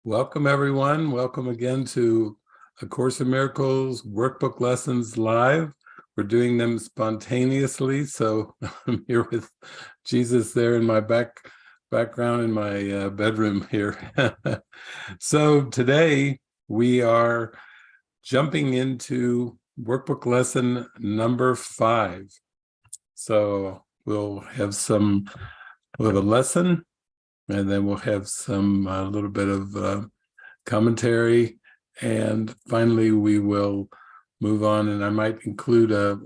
Welcome, everyone. Welcome again to A Course in Miracles workbook lessons live. We're doing them spontaneously, so I'm here with Jesus there in my background in my bedroom here. So today we are jumping into workbook lesson number 5. So we'll have a lesson, and then we'll have some little bit of commentary, and finally we will move on, and I might include a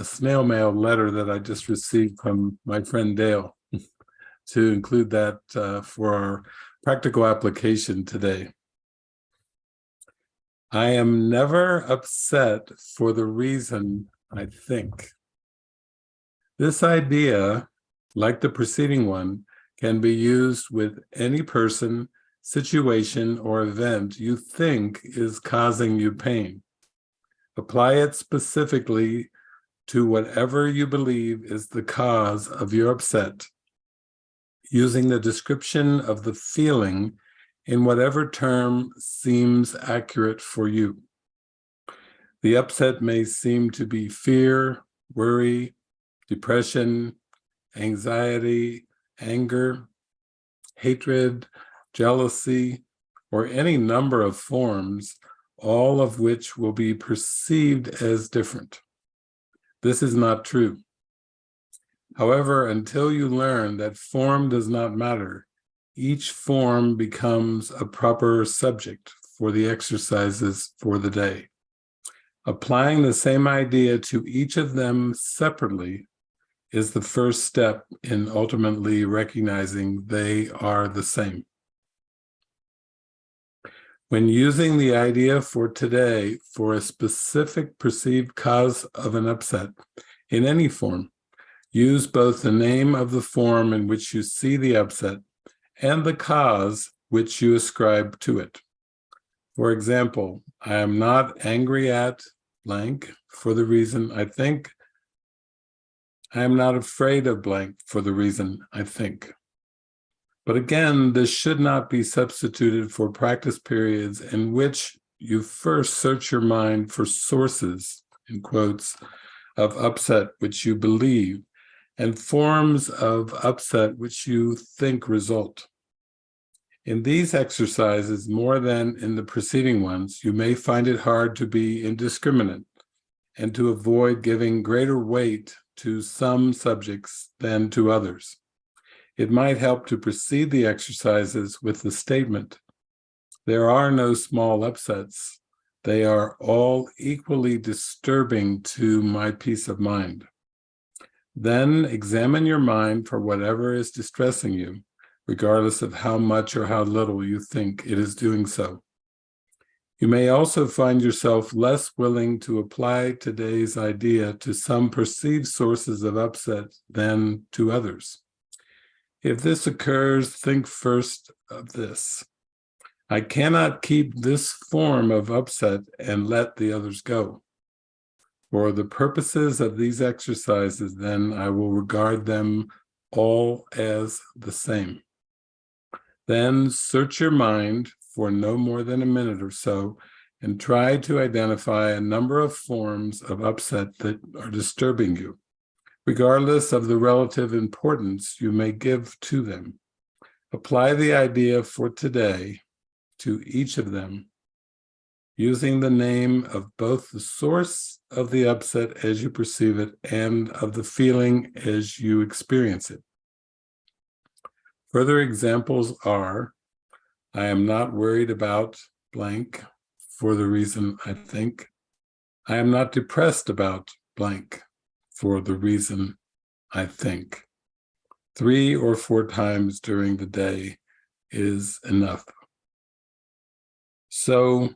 snail mail letter that I just received from my friend Dale to include that for our practical application today. I am never upset for the reason I think. This idea, like the preceding one, can be used with any person, situation, or event you think is causing you pain. Apply it specifically to whatever you believe is the cause of your upset, using the description of the feeling in whatever term seems accurate for you. The upset may seem to be fear, worry, depression, anxiety, anger, hatred, jealousy, or any number of forms, all of which will be perceived as different. This is not true. However, until you learn that form does not matter, each form becomes a proper subject for the exercises for the day. Applying the same idea to each of them separately is the first step in ultimately recognizing they are the same. When using the idea for today for a specific perceived cause of an upset in any form, use both the name of the form in which you see the upset and the cause which you ascribe to it. For example, I am not angry at blank for the reason I think. I am not afraid of blank for the reason I think. But again, this should not be substituted for practice periods in which you first search your mind for sources, in quotes, of upset which you believe, and forms of upset which you think result. In these exercises, more than in the preceding ones, you may find it hard to be indiscriminate and to avoid giving greater weight to some subjects than to others. It might help to precede the exercises with the statement, there are no small upsets. They are all equally disturbing to my peace of mind. Then examine your mind for whatever is distressing you, regardless of how much or how little you think it is doing so. You may also find yourself less willing to apply today's idea to some perceived sources of upset than to others. If this occurs, think first of this. I cannot keep this form of upset and let the others go. For the purposes of these exercises, then, I will regard them all as the same. Then search your mind for no more than a minute or so, and try to identify a number of forms of upset that are disturbing you, regardless of the relative importance you may give to them. Apply the idea for today to each of them, using the name of both the source of the upset as you perceive it and of the feeling as you experience it. Further examples are, I am not worried about blank for the reason I think. I am not depressed about blank for the reason I think. 3 or 4 times during the day is enough. So,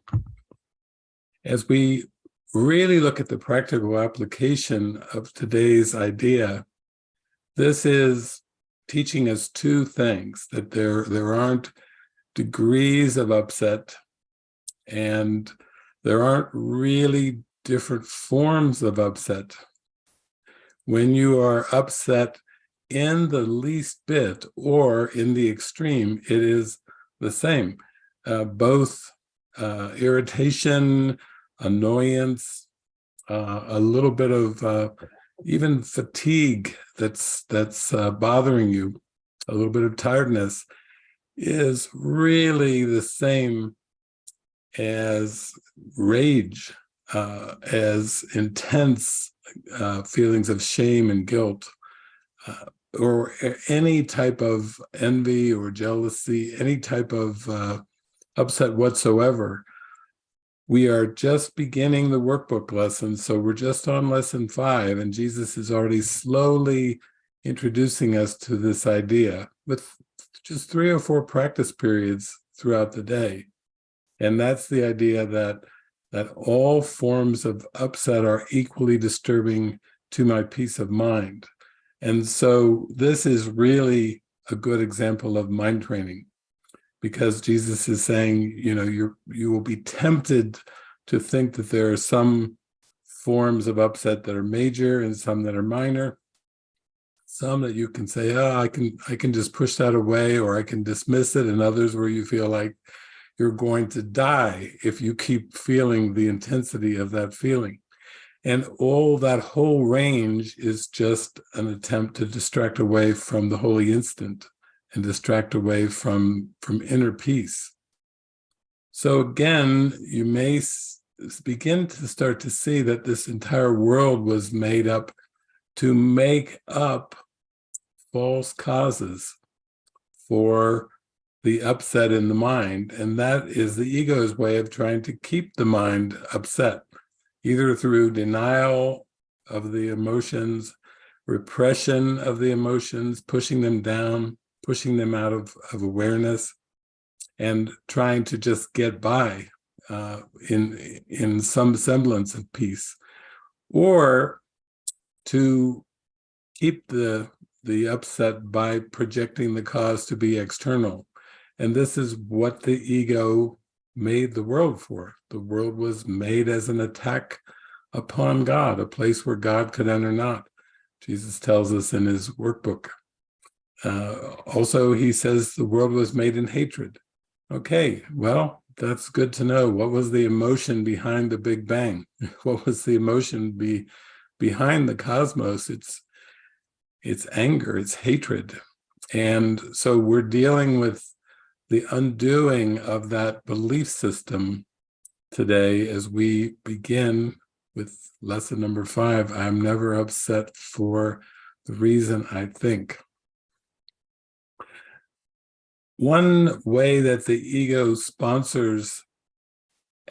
as we really look at the practical application of today's idea, this is teaching us 2 things, that there aren't degrees of upset, and there aren't really different forms of upset. When you are upset in the least bit or in the extreme, it is the same. both irritation, annoyance, a little bit of even fatigue that's bothering you, a little bit of tiredness, is really the same as rage, as intense feelings of shame and guilt, or any type of envy or jealousy, any type of upset whatsoever. We are just beginning the workbook lesson, so we're just on lesson 5, and Jesus is already slowly introducing us to this idea with just 3 or 4 practice periods throughout the day. And that's the idea that all forms of upset are equally disturbing to my peace of mind. And so this is really a good example of mind training, because Jesus is saying, you will be tempted to think that there are some forms of upset that are major and some that are minor, some that you can say, I can just push that away, or I can dismiss it, and others where you feel like you're going to die if you keep feeling the intensity of that feeling. And all that whole range is just an attempt to distract away from the holy instant and distract away from inner peace. So again, you may begin to start to see that this entire world was made up to make up false causes for the upset in the mind, and that is the ego's way of trying to keep the mind upset, either through denial of the emotions, repression of the emotions, pushing them down, pushing them out of awareness, and trying to just get by in some semblance of peace, or to keep the upset by projecting the cause to be external. And this is what the ego made the world for. The world was made as an attack upon God, a place where God could enter not. Jesus tells us in his workbook. Also, he says the world was made in hatred. Okay, well, that's good to know. What was the emotion behind the Big Bang? What was the emotion behind the cosmos? It's anger, it's hatred. And so we're dealing with the undoing of that belief system today as we begin with lesson number 5. I'm never upset for the reason I think. One way that the ego sponsors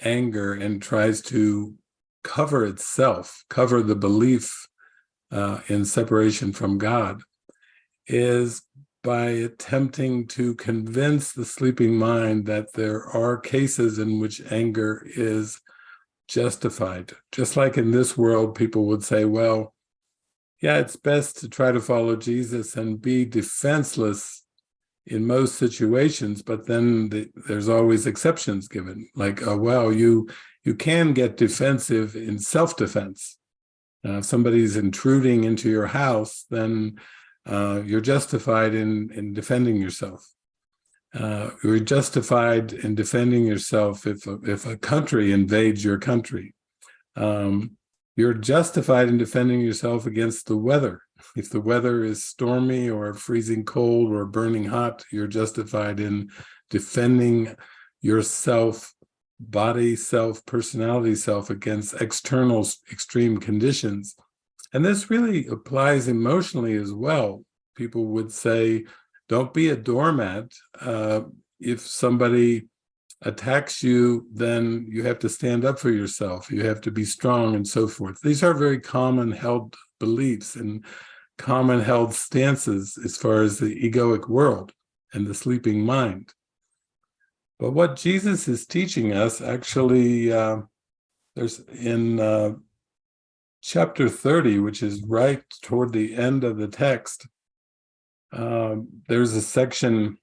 anger and tries to cover itself, cover the belief in separation from God, is by attempting to convince the sleeping mind that there are cases in which anger is justified. Just like in this world, people would say, well, yeah, it's best to try to follow Jesus and be defenseless in most situations, but then there's always exceptions given. Like, well, you can get defensive in self-defense. If somebody's intruding into your house, then you're justified in defending yourself. You're justified in defending yourself if a country invades your country. You're justified in defending yourself against the weather. If the weather is stormy or freezing cold or burning hot, you're justified in defending yourself, body self, personality self, against external extreme conditions. And this really applies emotionally as well. People would say, don't be a doormat. If somebody attacks you, then you have to stand up for yourself. You have to be strong and so forth. These are very common held beliefs and common held stances as far as the egoic world and the sleeping mind. But what Jesus is teaching us, actually, there's in chapter 30, which is right toward the end of the text, there's a section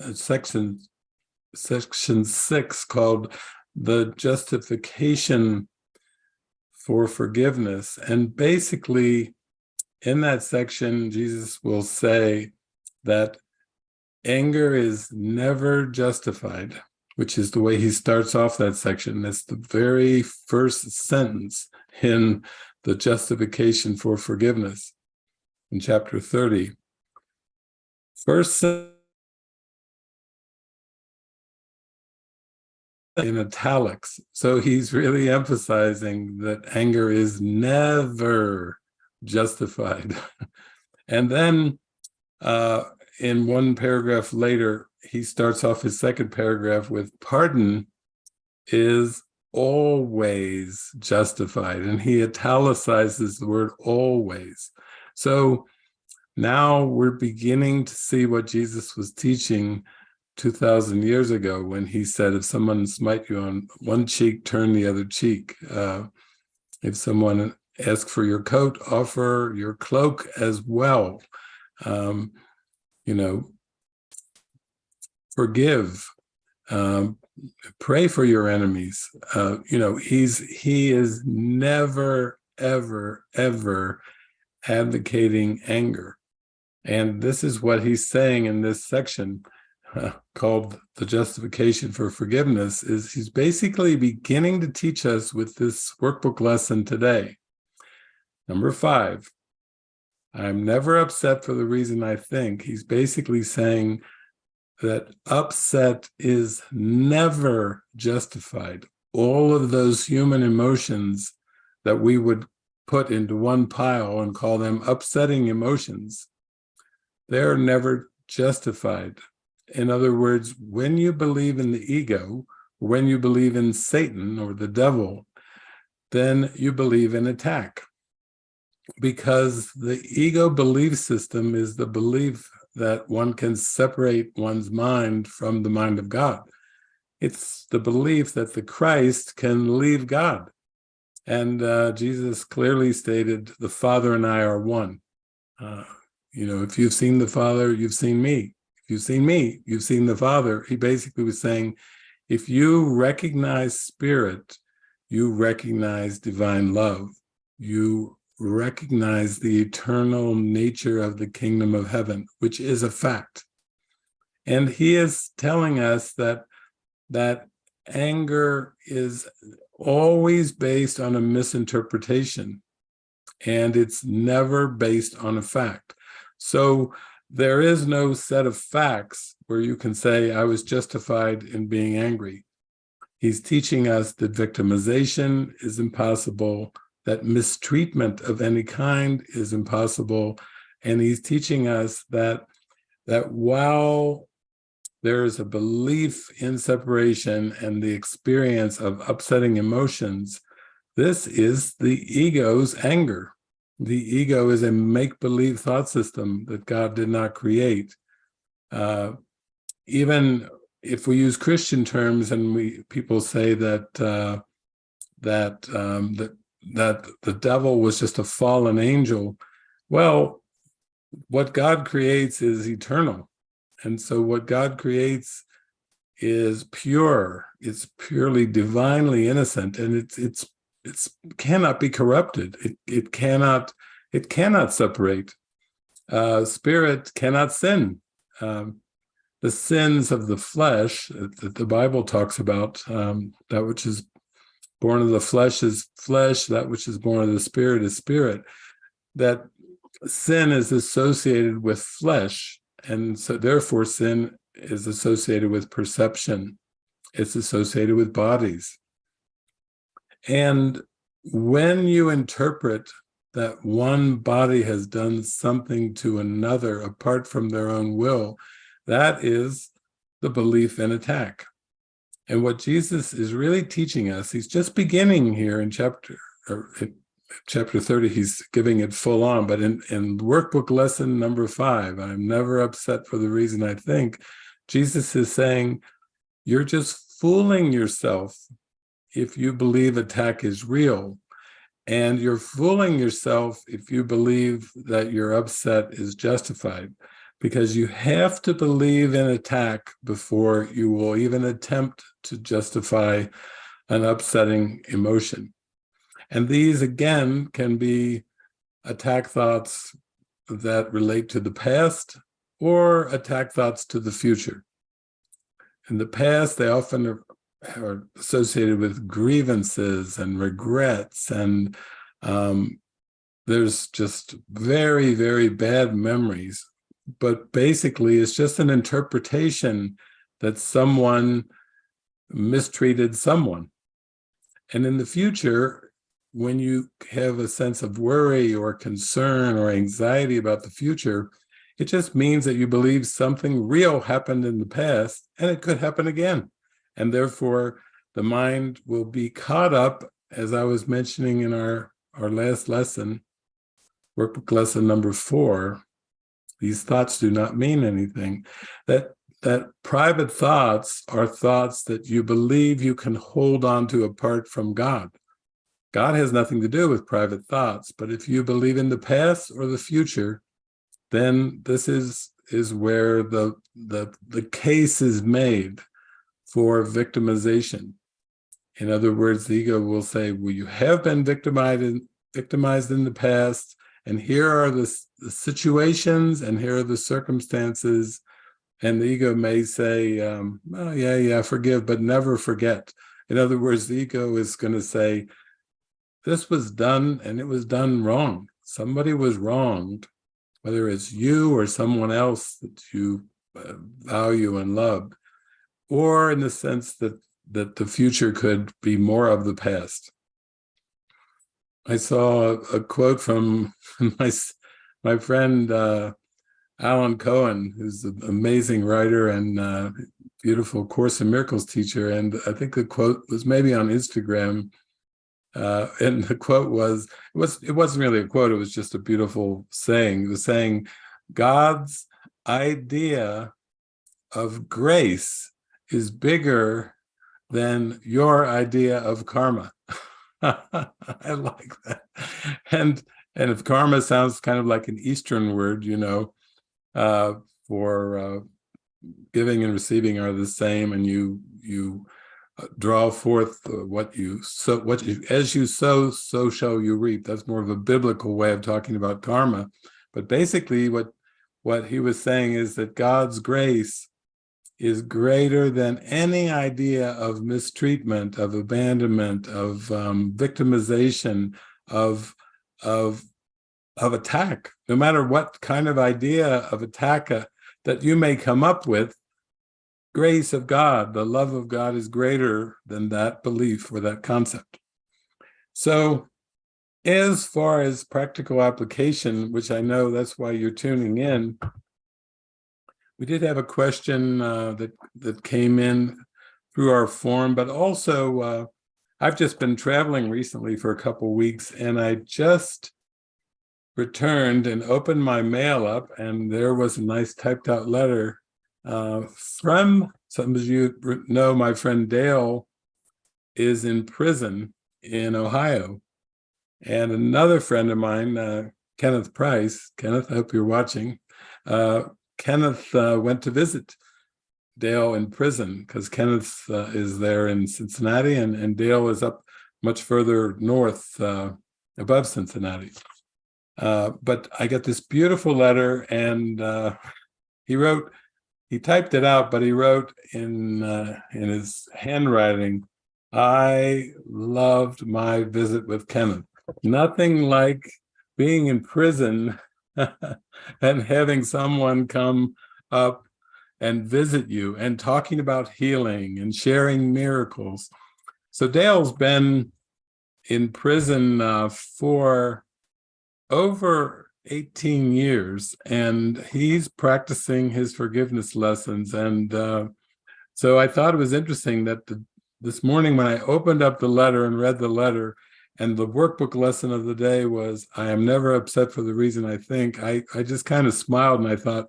6 called the justification for forgiveness. And basically, in that section, Jesus will say that Anger is never justified, which is the way he starts off that section. That's the very first sentence in the justification for forgiveness in chapter 30. First sentence in italics. So he's really emphasizing that anger is never justified. And then in one paragraph later, he starts off his second paragraph with pardon is always justified. And he italicizes the word always. So now we're beginning to see what Jesus was teaching 2,000 years ago when he said, if someone smite you on one cheek, turn the other cheek. If someone asks for your coat, offer your cloak as well. Forgive, pray for your enemies. He is never, ever, ever advocating anger. And this is what he's saying in this section called the justification for forgiveness, is he's basically beginning to teach us with this workbook lesson today. Number 5, I'm never upset for the reason I think. He's basically saying that upset is never justified. All of those human emotions that we would put into one pile and call them upsetting emotions, they're never justified. In other words, when you believe in the ego, when you believe in Satan or the devil, then you believe in attack. Because the ego belief system is the belief that one can separate one's mind from the mind of God. It's the belief that the Christ can leave God. And Jesus clearly stated, the Father and I are one. If you've seen the Father, you've seen me. If you've seen me, you've seen the Father. He basically was saying, if you recognize spirit, you recognize divine love. You recognize the eternal nature of the kingdom of heaven, which is a fact. And he is telling us that anger is always based on a misinterpretation, and it's never based on a fact. So there is no set of facts where you can say, I was justified in being angry. He's teaching us that victimization is impossible, that mistreatment of any kind is impossible. And he's teaching us that while there is a belief in separation and the experience of upsetting emotions, this is the ego's anger. The ego is a make-believe thought system that God did not create. Even if we use Christian terms and people say that the devil was just a fallen angel, well, what God creates is eternal. And so what God creates is pure. It's purely divinely innocent, and it's cannot be corrupted. It cannot separate. Spirit cannot sin. The sins of the flesh that the Bible talks about, that which is born of the flesh is flesh, that which is born of the spirit is spirit. That sin is associated with flesh, and so therefore sin is associated with perception. It's associated with bodies. And when you interpret that one body has done something to another apart from their own will, that is the belief in attack. And what Jesus is really teaching us, he's just beginning here in chapter 30, he's giving it full on, but in workbook lesson number 5, I'm never upset for the reason I think, Jesus is saying, you're just fooling yourself if you believe attack is real. And you're fooling yourself if you believe that your upset is justified, because you have to believe in attack before you will even attempt to justify an upsetting emotion. And these, again, can be attack thoughts that relate to the past, or attack thoughts to the future. In the past, they often are associated with grievances and regrets, and there's just very, very bad memories. But basically, it's just an interpretation that someone mistreated someone. And in the future, when you have a sense of worry or concern or anxiety about the future, it just means that you believe something real happened in the past and it could happen again. And therefore, the mind will be caught up, as I was mentioning in our last lesson, workbook lesson number 4. These thoughts do not mean anything. That private thoughts are thoughts that you believe you can hold on to apart from God. God has nothing to do with private thoughts, but if you believe in the past or the future, then this is where the case is made for victimization. In other words, the ego will say, well, you have been victimized in the past, and here are the situations, and here are the circumstances. And the ego may say, oh, yeah, forgive, but never forget. In other words, the ego is going to say, this was done, and it was done wrong. Somebody was wronged, whether it's you or someone else that you value and love, or in the sense that the future could be more of the past. I saw a quote from my friend Alan Cohen, who's an amazing writer and beautiful Course in Miracles teacher, and I think the quote was maybe on Instagram. And the quote was, it wasn't really a quote, it was just a beautiful saying. It was saying, God's idea of grace is bigger than your idea of karma. I like that. And if karma sounds kind of like an Eastern word, for giving and receiving are the same, and you draw forth as you sow, so shall you reap. That's more of a biblical way of talking about karma. But basically, what he was saying is that God's grace is greater than any idea of mistreatment, of abandonment, of victimization, of attack. No matter what kind of idea of attack that you may come up with, grace of God, the love of God is greater than that belief or that concept. So as far as practical application, which I know that's why you're tuning in, we did have a question that came in through our forum, but also I've just been traveling recently for a couple of weeks, and I just returned and opened my mail up, and there was a nice typed out letter from, some of you know, my friend Dale is in prison in Ohio. And another friend of mine, Kenneth Price, Kenneth, I hope you're watching, Kenneth went to visit Dale in prison because Kenneth is there in Cincinnati, and Dale is up much further north above Cincinnati. But I got this beautiful letter, and he typed it out, but he wrote in his handwriting, I loved my visit with Kenneth. Nothing like being in prison and having someone come up and visit you and talking about healing and sharing miracles. So Dale's been in prison for over 18 years, and he's practicing his forgiveness lessons. And so I thought it was interesting that this morning when I opened up the letter and read the letter, and the workbook lesson of the day was, I am never upset for the reason I think, I just kind of smiled, and I thought,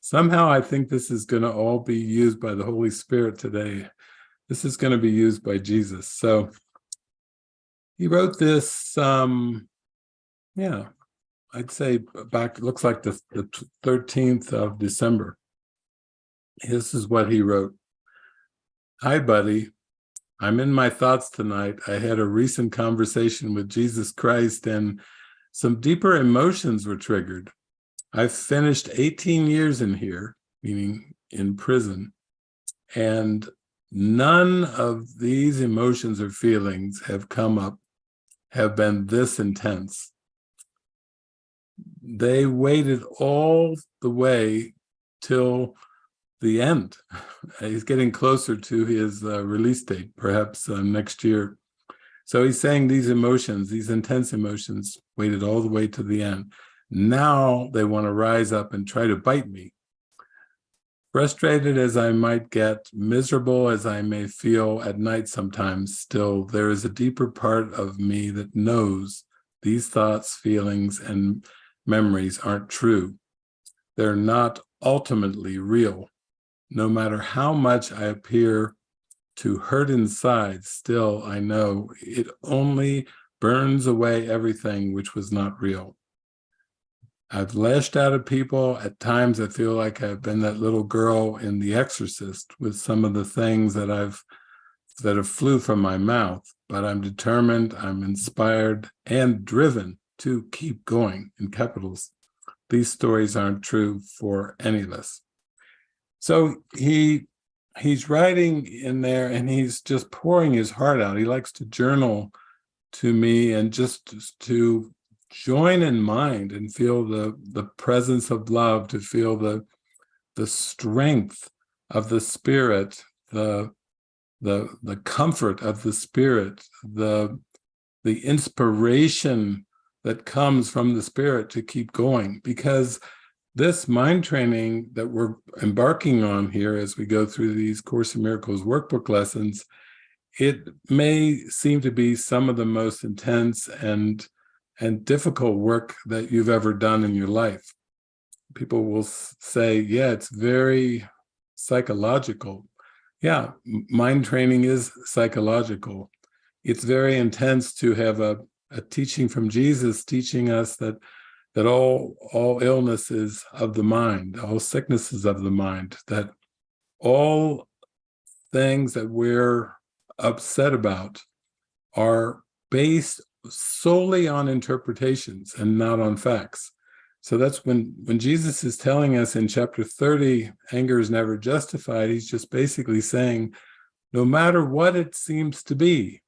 somehow I think this is going to all be used by the Holy Spirit today. This is going to be used by Jesus. So he wrote this, I'd say back, it looks like the 13th of December. This is what he wrote. Hi, buddy. I'm in my thoughts tonight. I had a recent conversation with Jesus Christ, and some deeper emotions were triggered. I've finished 18 years in here, meaning in prison, and none of these emotions or feelings have been this intense. They waited all the way till the end. He's getting closer to his release date, perhaps next year. So he's saying these emotions, these intense emotions, waited all the way to the end. Now they want to rise up and try to bite me. Frustrated as I might get, miserable as I may feel at night sometimes, still there is a deeper part of me that knows these thoughts, feelings, and memories aren't true. They're not ultimately real. No matter how much I appear to hurt inside, still I know it only burns away everything which was not real. I've lashed out at people. At times I feel like I've been that little girl in The Exorcist with some of the things that have flew from my mouth, but I'm determined, I'm inspired, and driven to keep going, in capitals. These stories aren't true for any of us. So he's writing in there, and he's just pouring his heart out. He likes to journal to me and just to join in mind and feel the presence of love, to feel the strength of the Spirit, the comfort of the Spirit, the inspiration that comes from the Spirit to keep going. Because this mind training that we're embarking on here as we go through these Course in Miracles workbook lessons, it may seem to be some of the most intense and difficult work that you've ever done in your life. People will say, yeah, it's very psychological. Yeah, mind training is psychological. It's very intense to have a teaching from Jesus teaching us that all illness is of the mind, all sickness is of the mind, that all things that we're upset about are based solely on interpretations and not on facts. So that's when Jesus is telling us in chapter 30, anger is never justified, he's just basically saying, no matter what it seems to be,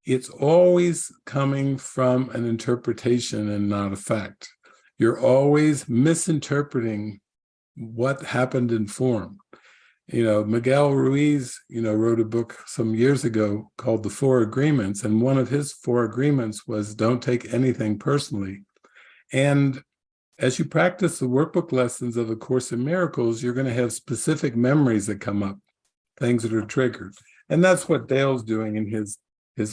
it's always coming from an interpretation and not a fact. You're always misinterpreting what happened in form. Miguel Ruiz, wrote a book some years ago called The Four Agreements, and one of his 4 agreements was don't take anything personally. And as you practice the workbook lessons of A Course in Miracles, you're going to have specific memories that come up, things that are triggered. And that's what Dale's doing in his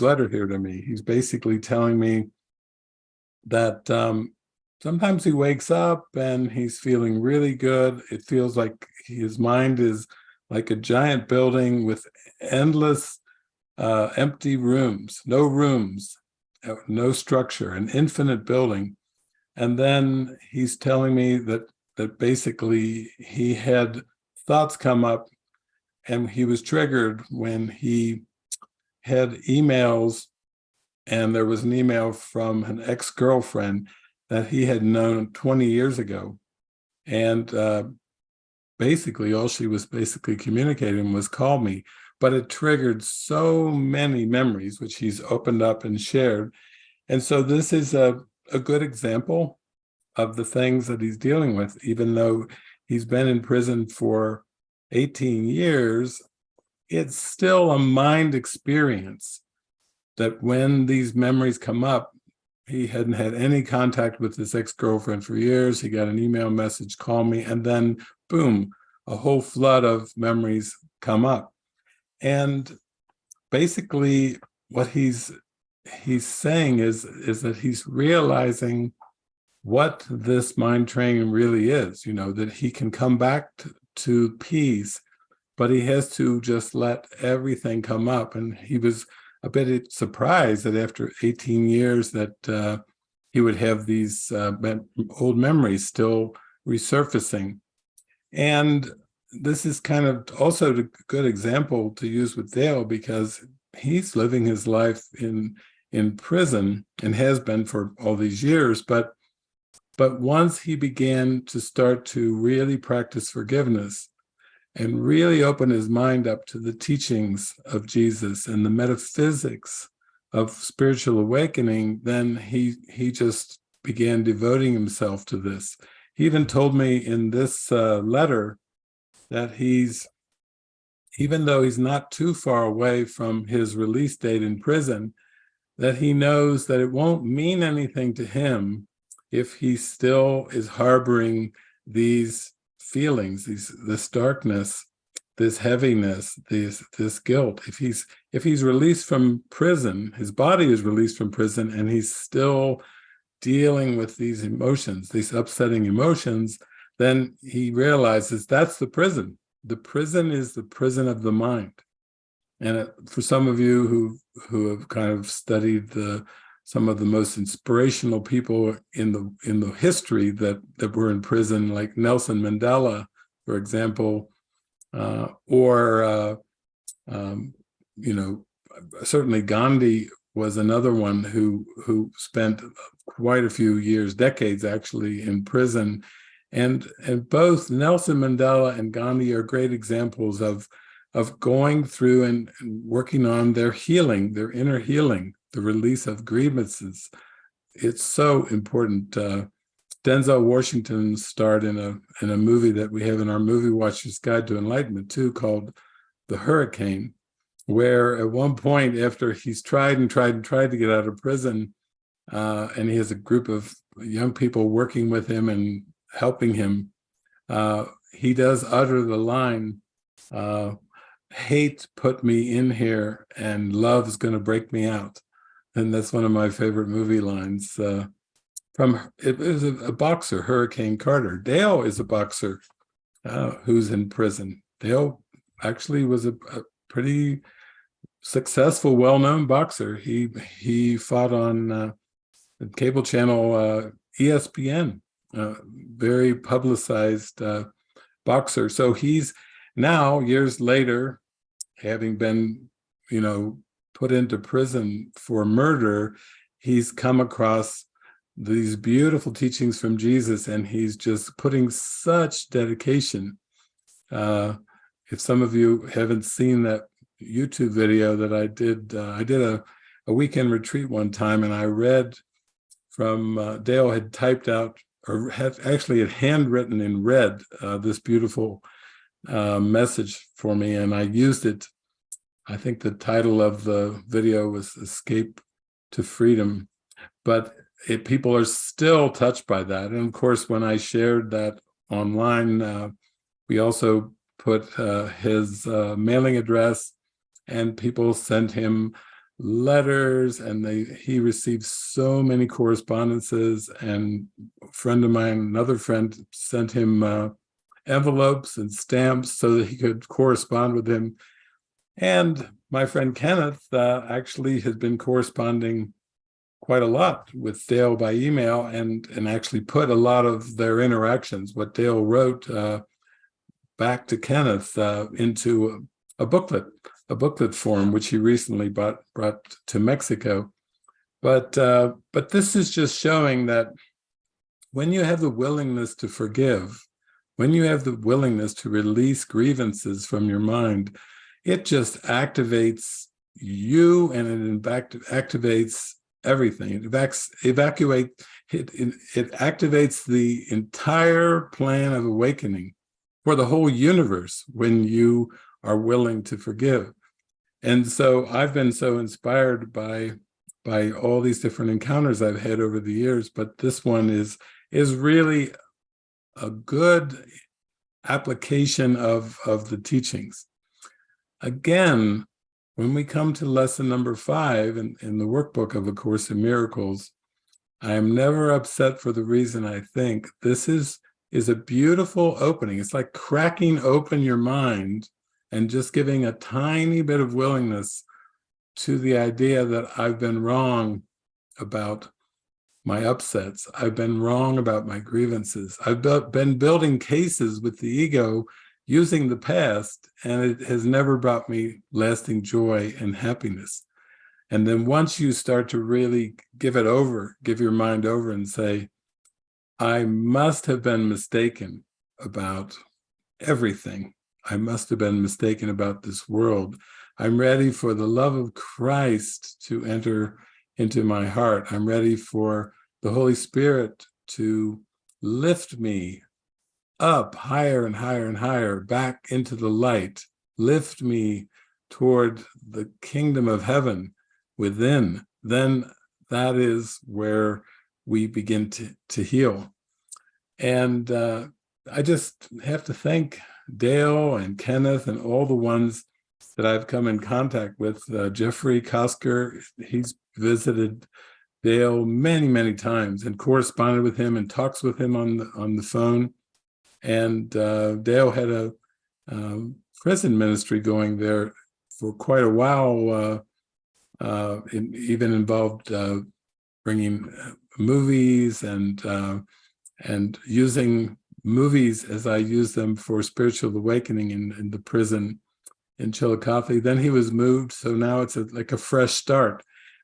letter here to me. He's basically telling me that sometimes he wakes up and he's feeling really good. It feels like his mind is like a giant building with endless empty rooms, no structure, an infinite building. And then he's telling me that basically he had thoughts come up and he was triggered when he had emails, and there was an email from an ex-girlfriend that he had known 20 years ago. And basically all she was communicating was call me, but it triggered so many memories, which he's opened up and shared. And so this is a good example of the things that he's dealing with, even though he's been in prison for 18 years, it's still a mind experience that when these memories come up, he hadn't had any contact with his ex-girlfriend for years. He got an email message, call me, and then boom, a whole flood of memories come up. And basically what he's saying is that he's realizing what this mind training really is, that he can come back to peace, but he has to just let everything come up. And he was a bit surprised that after 18 years that he would have these old memories still resurfacing. And this is kind of also a good example to use with Dale, because he's living his life in prison and has been for all these years, but But once he began to start to really practice forgiveness and really open his mind up to the teachings of Jesus and the metaphysics of spiritual awakening, then he just began devoting himself to this. He even told me in this letter that even though he's not too far away from his release date in prison, that he knows that it won't mean anything to him if he still is harboring these feelings, this darkness, this heaviness, this guilt. If he's released from prison, his body is released from prison, and he's still dealing with these emotions, these upsetting emotions, then he realizes that's the prison. The prison is the prison of the mind. And for some of you who have kind of studied some of the most inspirational people in the history that were in prison, like Nelson Mandela, for example, certainly Gandhi was another one who spent quite a few years, decades actually, in prison. And both Nelson Mandela and Gandhi are great examples of going through and working on their healing, their inner healing, the release of grievances. It's so important. Denzel Washington starred in a movie that we have in our Movie Watcher's Guide to Enlightenment too, called The Hurricane, where at one point, after he's tried to get out of prison, and he has a group of young people working with him and helping him, he does utter the line, hate put me in here and love's going to break me out. And that's one of my favorite movie lines. It was a boxer, Hurricane Carter. Dale is a boxer who's in prison. Dale actually was a pretty successful, well-known boxer. He fought on the cable channel ESPN, very publicized boxer. So he's now, years later, having been, put into prison for murder, he's come across these beautiful teachings from Jesus, and he's just putting such dedication. If some of you haven't seen that YouTube video that I did a weekend retreat one time, and I read from, Dale had typed out, or had handwritten in red, this beautiful message for me, and I used it. I think the title of the video was Escape to Freedom, but people are still touched by that. And of course, when I shared that online, we also put his mailing address, and people sent him letters, and he received so many correspondences. And a friend of mine, another friend, sent him envelopes and stamps so that he could correspond with him. And my friend Kenneth actually has been corresponding quite a lot with Dale by email, and actually put a lot of their interactions, what Dale wrote, back to Kenneth into a booklet form, which he recently brought to Mexico. But this is just showing that when you have the willingness to forgive, when you have the willingness to release grievances from your mind, it just activates you, and it activates everything. It activates the entire plan of awakening for the whole universe when you are willing to forgive. And so I've been so inspired by all these different encounters I've had over the years, but this one is really a good application of the teachings. Again, when we come to lesson number 5 in the workbook of A Course in Miracles, I am never upset for the reason I think. This is a beautiful opening. It's like cracking open your mind and just giving a tiny bit of willingness to the idea that I've been wrong about my upsets. I've been wrong about my grievances. I've been building cases with the ego using the past, and it has never brought me lasting joy and happiness. And then once you start to really give your mind over and say, I must have been mistaken about everything. I must have been mistaken about this world. I'm ready for the love of Christ to enter into my heart. I'm ready for the Holy Spirit to lift me up higher and higher and higher, back into the light, lift me toward the kingdom of heaven within. Then that is where we begin to heal. And I just have to thank Dale and Kenneth and all the ones that I've come in contact with. Jeffrey Kosker, he's visited Dale many, many times and corresponded with him and talks with him on the phone. And Dale had a prison ministry going there for quite a while. It even involved bringing movies and using movies as I use them for spiritual awakening in the prison in Chillicothe. Then he was moved, so now it's like a fresh start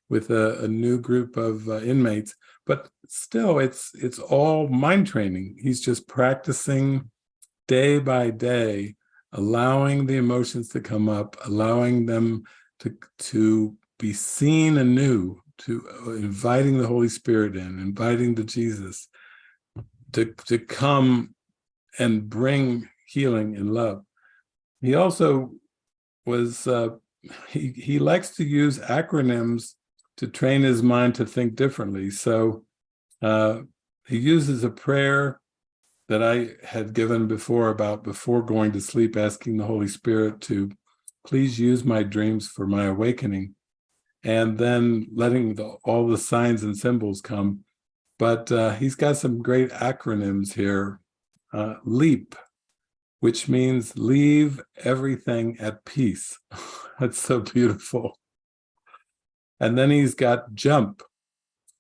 with a new group of inmates. But still, it's all mind training. He's just practicing day by day, allowing the emotions to come up, allowing them to be seen anew, to inviting the Holy Spirit in, inviting the Jesus to come and bring healing and love. He also was, he likes to use acronyms to train his mind to think differently. So he uses a prayer that I had given before going to sleep, asking the Holy Spirit to please use my dreams for my awakening, and then letting all the signs and symbols come. But he's got some great acronyms here. LEAP, which means leave everything at peace. That's so beautiful. And then he's got JUMP,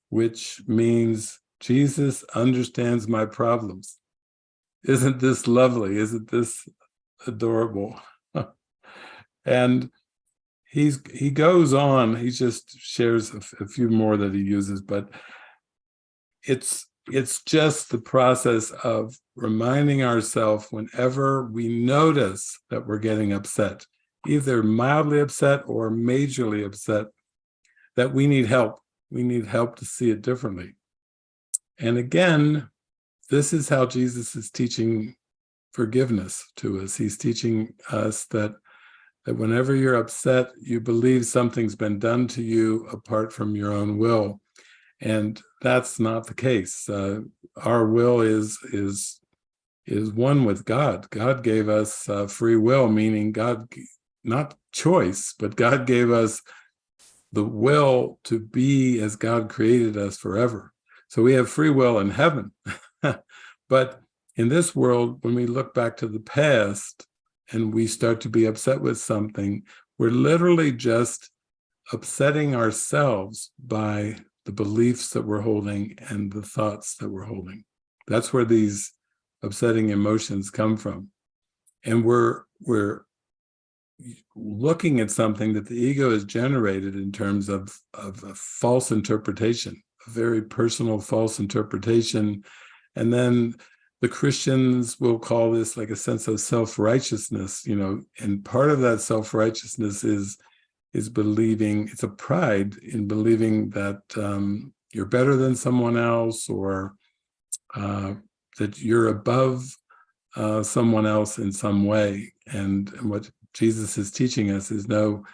which means Jesus understands my problems. Isn't this lovely? Isn't this adorable? And he goes on, he just shares a few more that he uses, but it's just the process of reminding ourselves whenever we notice that we're getting upset, either mildly upset or majorly upset, that we need help. We need help to see it differently. And again, this is how Jesus is teaching forgiveness to us. He's teaching us that whenever you're upset, you believe something's been done to you apart from your own will. And that's not the case. Our will is one with God. God gave us free will, meaning God, not choice, but God gave us the will to be as God created us forever. So we have free will in heaven. But in this world, when we look back to the past and we start to be upset with something, we're literally just upsetting ourselves by the beliefs that we're holding and the thoughts that we're holding. That's where these upsetting emotions come from. And we're looking at something that the ego has generated in terms of a false interpretation, a very personal false interpretation. And then the Christians will call this like a sense of self-righteousness, and part of that self-righteousness is believing, it's a pride in believing that you're better than someone else, or that you're above someone else in some way. And what Jesus is teaching us is, no,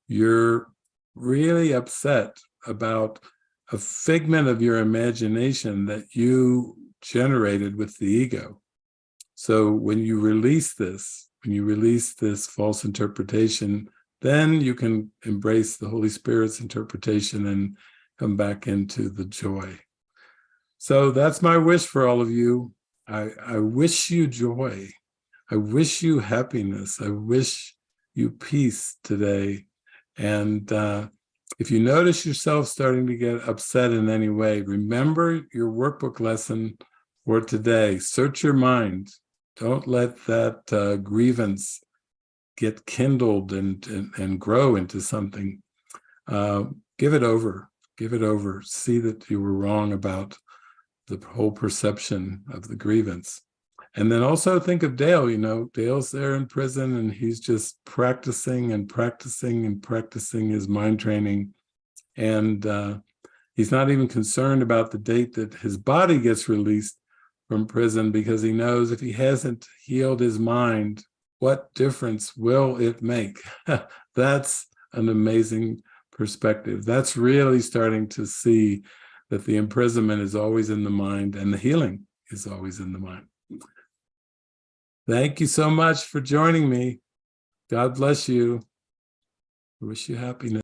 you're really upset about a figment of your imagination that you generated with the ego. So when you release this false interpretation, then you can embrace the Holy Spirit's interpretation and come back into the joy. So that's my wish for all of you. I wish you joy. I wish you happiness. I wish you peace today. And if you notice yourself starting to get upset in any way, remember your workbook lesson for today. Search your mind. Don't let that grievance get kindled and grow into something. Give it over. See that you were wrong about the whole perception of the grievance. And then also think of Dale. Dale's there in prison, and he's just practicing and practicing and practicing his mind training. And he's not even concerned about the date that his body gets released from prison, because he knows if he hasn't healed his mind, what difference will it make? That's an amazing perspective. That's really starting to see that the imprisonment is always in the mind and the healing is always in the mind. Thank you so much for joining me. God bless you. I wish you happiness.